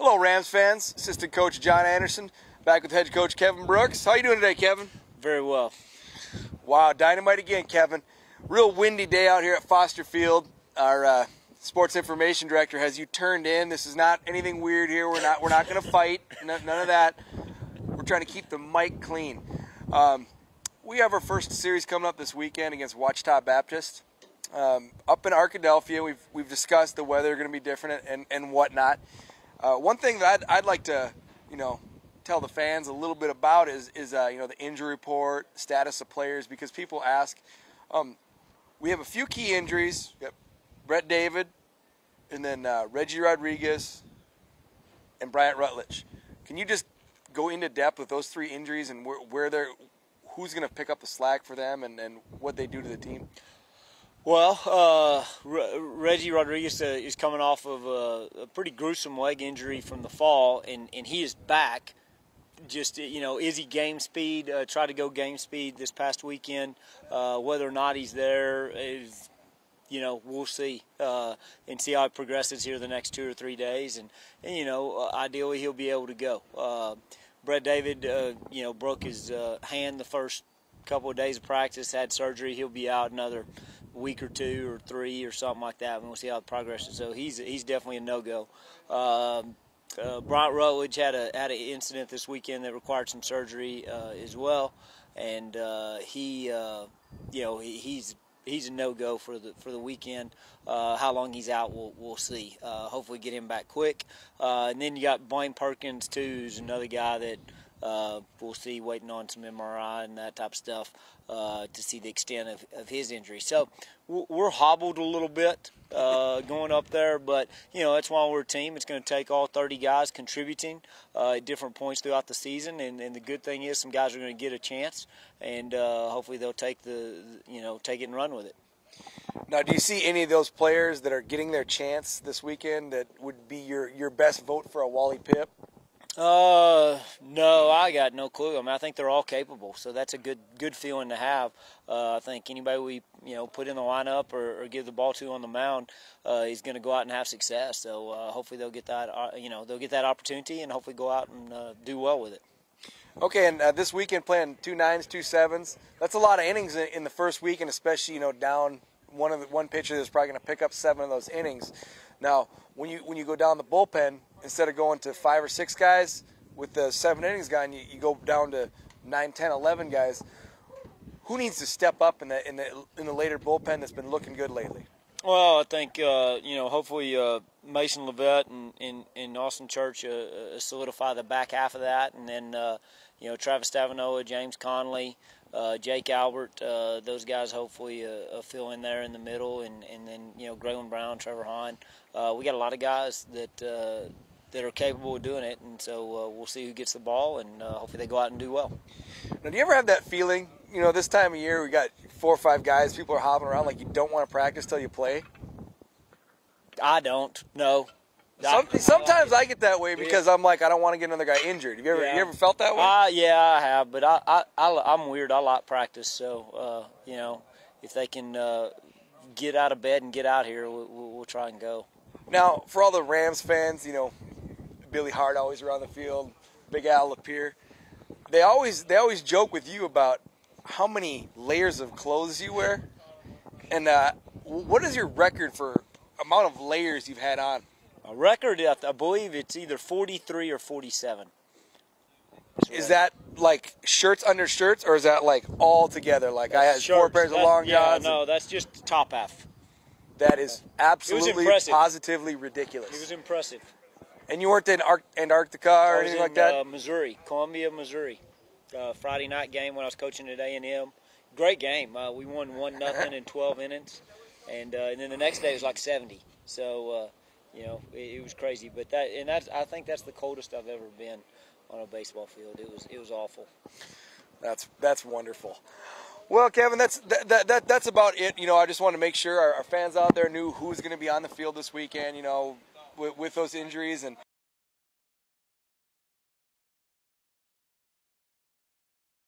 Hello, Rams fans. Assistant Coach John Anderson, back with Head Coach Kevin Brooks. How you doing today, Kevin? Very well. Wow, dynamite again, Kevin. Real windy day out here at Foster Field. Our sports information director has you turned in. This is not anything weird here. We're not going to fight. None of that. We're trying to keep the mic clean. We have our first series coming up this weekend against Ouachita Baptist. Up in Arkadelphia, we've discussed the weather going to be different and whatnot. One thing that I'd like to, tell the fans a little bit about is the injury report, status of players, because people ask. We have a few key injuries. We got Brett David, and then Reggie Rodriguez, and Bryant Rutledge. Can you just go into depth with those three injuries and who's going to pick up the slack for them and what they do to the team? Well, Reggie Rodriguez is coming off of a pretty gruesome leg injury from the fall, and he is back. Just, is he game speed? Tried to go game speed this past weekend. Whether or not he's there is, we'll see and see how it progresses here the next 2 or 3 days. And ideally he'll be able to go. Brett David, broke his hand the first couple of days of practice, had surgery. He'll be out another week or 2 or 3 or something like that, and we'll see how it progresses. So he's definitely a no-go. Bryant Rutledge had an incident this weekend that required some surgery as well, and he's a no-go for the weekend. How long he's out, we'll see. Hopefully get him back quick. And then you got Blaine Perkins too, who's another guy that we'll see, waiting on some MRI and that type of stuff to see the extent of his injury. So we're hobbled a little bit going up there, but that's why we're a team. It's going to take all 30 guys contributing at different points throughout the season, and the good thing is some guys are going to get a chance, and hopefully they'll take take it and run with it. Now, do you see any of those players that are getting their chance this weekend that would be your best vote for a Wally Pipp? No, I got no clue. I think they're all capable, so that's a good feeling to have. I think anybody we put in the lineup or give the ball to on the mound is going to go out and have success. So hopefully they'll get that they'll get that opportunity and hopefully go out and do well with it. Okay, and this weekend playing 2 9s, 2 7s. That's a lot of innings in the first week, and especially down one pitcher that's probably going to pick up 7 of those innings. Now, when you go down the bullpen, instead of going to 5 or 6 guys with the 7 innings guy, and you go down to 9, 10, 11 guys, who needs to step up in the later bullpen that's been looking good lately? Well, I think hopefully Mason Levette and Austin Church solidify the back half of that, and then Travis Stavanoa, James Conley, Jake Albert, those guys hopefully fill in there in the middle, and then Graylin Brown, Trevor Hahn. We got a lot of guys that are capable of doing it, and so we'll see who gets the ball, and hopefully they go out and do well. Now, do you ever have that feeling, this time of year we got 4 or 5 guys, people are hopping around like you don't want to practice till you play? I don't, no. Sometimes I get that way because I'm like, I don't want to get another guy injured. You ever felt that way? Yeah, I have, but I'm weird. I like practice, so if they can get out of bed and get out here, we'll try and go. Now, for all the Rams fans, Billy Hart always around the field, Big Al Lapeer, they always joke with you about how many layers of clothes you wear, and what is your record for amount of layers you've had on? A record, I believe it's either 43 or 47. Is that like shirts under shirts, or is that like all together? Like I had shirts, 4 pairs of long johns? Yeah, no, that's just the top half. That is absolutely, positively ridiculous. It was impressive. And you weren't in Antarctica or anything like that? Missouri, Columbia, Missouri. Friday night game when I was coaching at A&M. Great game. We won 1-0 in 12 innings, and then the next day it was like 70. So it was crazy. But I think that's the coldest I've ever been on a baseball field. It was awful. That's wonderful. Well, Kevin, that's about it. I just wanted to make sure our fans out there knew who's going to be on the field this weekend, with those injuries. And